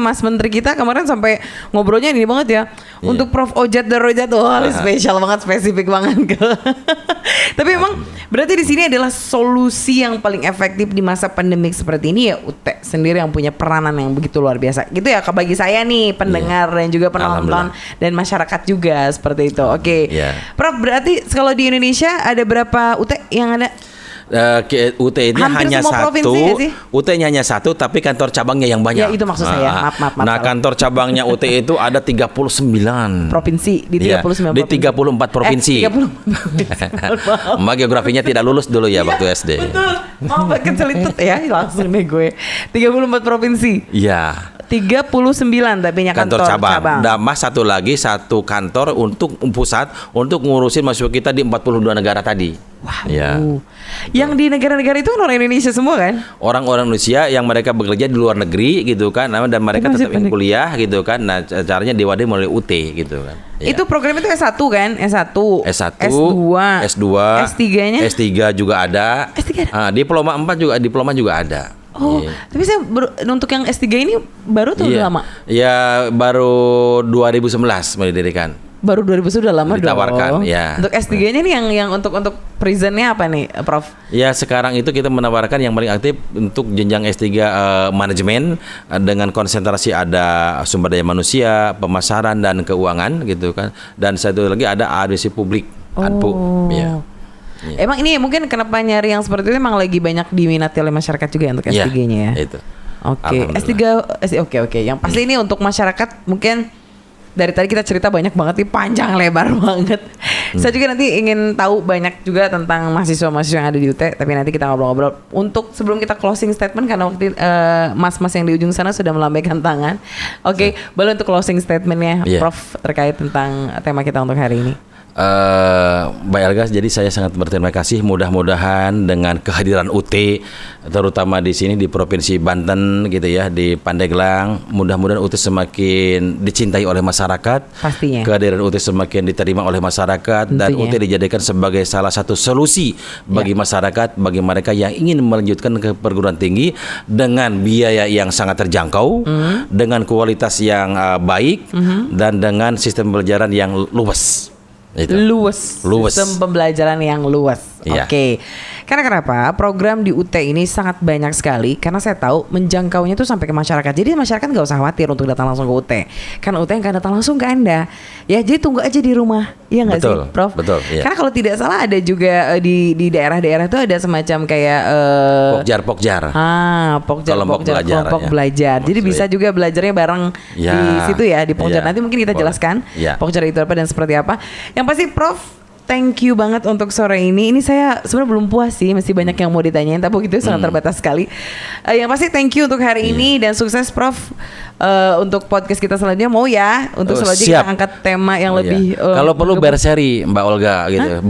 Mas Menteri kita kemarin sampai ngobrolnya ini banget ya. Untuk Prof Ojat dan Rojat, spesial banget, spesifik banget. Tapi memang berarti di sini adalah solusi yang paling efektif di masa pandemik seperti ini ya UT sendiri yang punya peranan yang begitu luar biasa. Gitu ya bagi saya nih pendengar dan juga penonton dan masyarakat juga seperti itu. Oke. Prof, berarti kalau di Indonesia ada berapa UT yang ada? UT-nya hanya satu. UT-nya hanya satu, tapi kantor cabangnya yang banyak. Ya, itu maksud saya. Maaf. Nah, kantor cabangnya UT itu ada 39 provinsi di 39 di 34 provinsi. 34. Mbak geografinya tidak lulus dulu ya waktu SD. Betul. Kecelitut ya langsung deh gue. 34 provinsi. Iya. 39 tapi kantor cabang. Dan satu kantor untuk pusat untuk ngurusin mahasiswa kita di 42 negara tadi. Wow. Ya. Yang di negara-negara itu orang Indonesia semua kan? Orang-orang Indonesia yang mereka bekerja di luar negeri gitu kan, dan mereka tetap ingin kuliah gitu kan. Nah, caranya diwadahi melalui UT gitu kan. Ya. Itu program itu S1 kan? S1, S2, S3-nya? S3 juga ada. S3 ada? Diploma juga ada. Oh, tapi saya untuk yang S3 ini baru atau udah lama? Ya, baru 2011 mendirikan. baru 2000 sudah lama ditawarkan, dong. ya. Untuk S3-nya nih yang untuk prisonnya apa nih, Prof? Ya sekarang itu kita menawarkan yang paling aktif untuk jenjang S3 manajemen dengan konsentrasi ada sumber daya manusia, pemasaran dan keuangan gitu kan. Dan satu lagi ada administrasi publik, ADPU. Ya. Emang ini mungkin kenapa nyari yang seperti itu emang lagi banyak diminati oleh masyarakat juga untuk S3-nya ya? Itu. Oke, oke. Yang pasti ini untuk masyarakat mungkin dari tadi kita cerita banyak banget nih, panjang lebar banget. Saya juga nanti ingin tahu banyak juga tentang mahasiswa-mahasiswa yang ada di UT, tapi nanti kita ngobrol-ngobrol. Untuk sebelum kita closing statement karena waktu mas-mas yang di ujung sana sudah melambaikan tangan. Oke, boleh untuk closing statementnya, Prof, terkait tentang tema kita untuk hari ini. Mbak Elga, jadi saya sangat berterima kasih. Mudah-mudahan dengan kehadiran UT, terutama di sini di Provinsi Banten gitu ya, di Pandeglang, mudah-mudahan UT semakin dicintai oleh masyarakat. Pastinya. Kehadiran UT semakin diterima oleh masyarakat. Tentunya. Dan UT dijadikan sebagai salah satu solusi bagi masyarakat, bagi mereka yang ingin melanjutkan ke perguruan tinggi dengan biaya yang sangat terjangkau, dengan kualitas yang baik, dan dengan sistem pembelajaran yang luas. Luas. Sistem pembelajaran yang luas. Oke. Karena kenapa? Program di UT ini sangat banyak sekali. Karena saya tahu menjangkaunya tuh sampai ke masyarakat. Jadi masyarakat nggak usah khawatir untuk datang langsung ke UT. Karena UT yang akan datang langsung ke Anda. Ya, jadi tunggu aja di rumah. Iya nggak sih, Prof? Betul. Iya. Karena kalau tidak salah ada juga di daerah-daerah itu ada semacam kayak Pokjar. Kelompok belajar. Jadi bisa juga belajarnya bareng di situ ya, di Pokjar. Nanti mungkin kita jelaskan Pokjar itu apa dan seperti apa. Yang pasti Prof, thank you banget untuk sore ini. Ini saya sebenarnya belum puas sih, masih banyak yang mau ditanyain, tapi begitu sangat terbatas sekali. Yang pasti thank you untuk hari ini dan sukses Prof. Untuk podcast kita selanjutnya mau ya untuk selanjutnya kita angkat tema yang lebih kalau perlu berseri Mbak Olga gitu.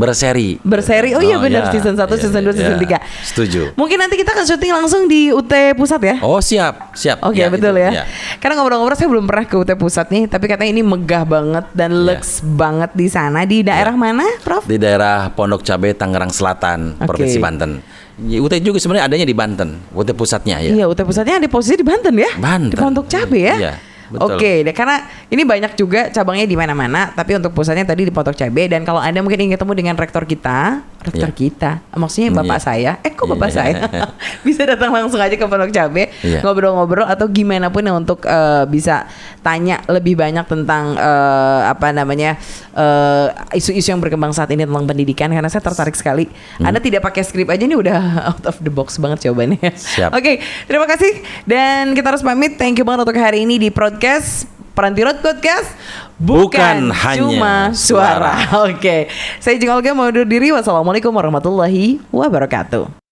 Berseri. Oh iya benar, season 1, season 2, season 3. Setuju. Mungkin nanti kita akan syuting langsung di UT Pusat ya. Oh siap. Oke, betul ya. Karena ngobrol-ngobrol saya belum pernah ke UT Pusat nih, tapi katanya ini megah banget dan lux banget di sana. Di daerah mana, Prof? Di daerah Pondok Cabe, Tangerang Selatan, Provinsi Banten. UT juga sebenarnya adanya di Banten, UT pusatnya ya. Iya, UT pusatnya di posisi di Banten ya. Banten. Di Pondok Cabe ya. Iya. Betul. Oke, karena ini banyak juga cabangnya di mana-mana, tapi untuk pusatnya tadi di Pondok Cabe. Dan kalau Anda mungkin ingin ketemu dengan rektor kita, maksudnya bapak saya, kok bapak saya, bisa datang langsung aja ke Pondok Cabe, ngobrol-ngobrol atau gimana pun ya untuk bisa tanya lebih banyak tentang isu-isu yang berkembang saat ini tentang pendidikan. Karena saya tertarik sekali. Anda tidak pakai skrip aja nih udah out of the box banget jawabannya. Oke, terima kasih dan kita harus pamit. Thank you banget untuk hari ini di podcast Paranti Road Podcast, bukan hanya suara. Oke, saya Jeng Olga mau undur diri. Wassalamualaikum warahmatullahi wabarakatuh.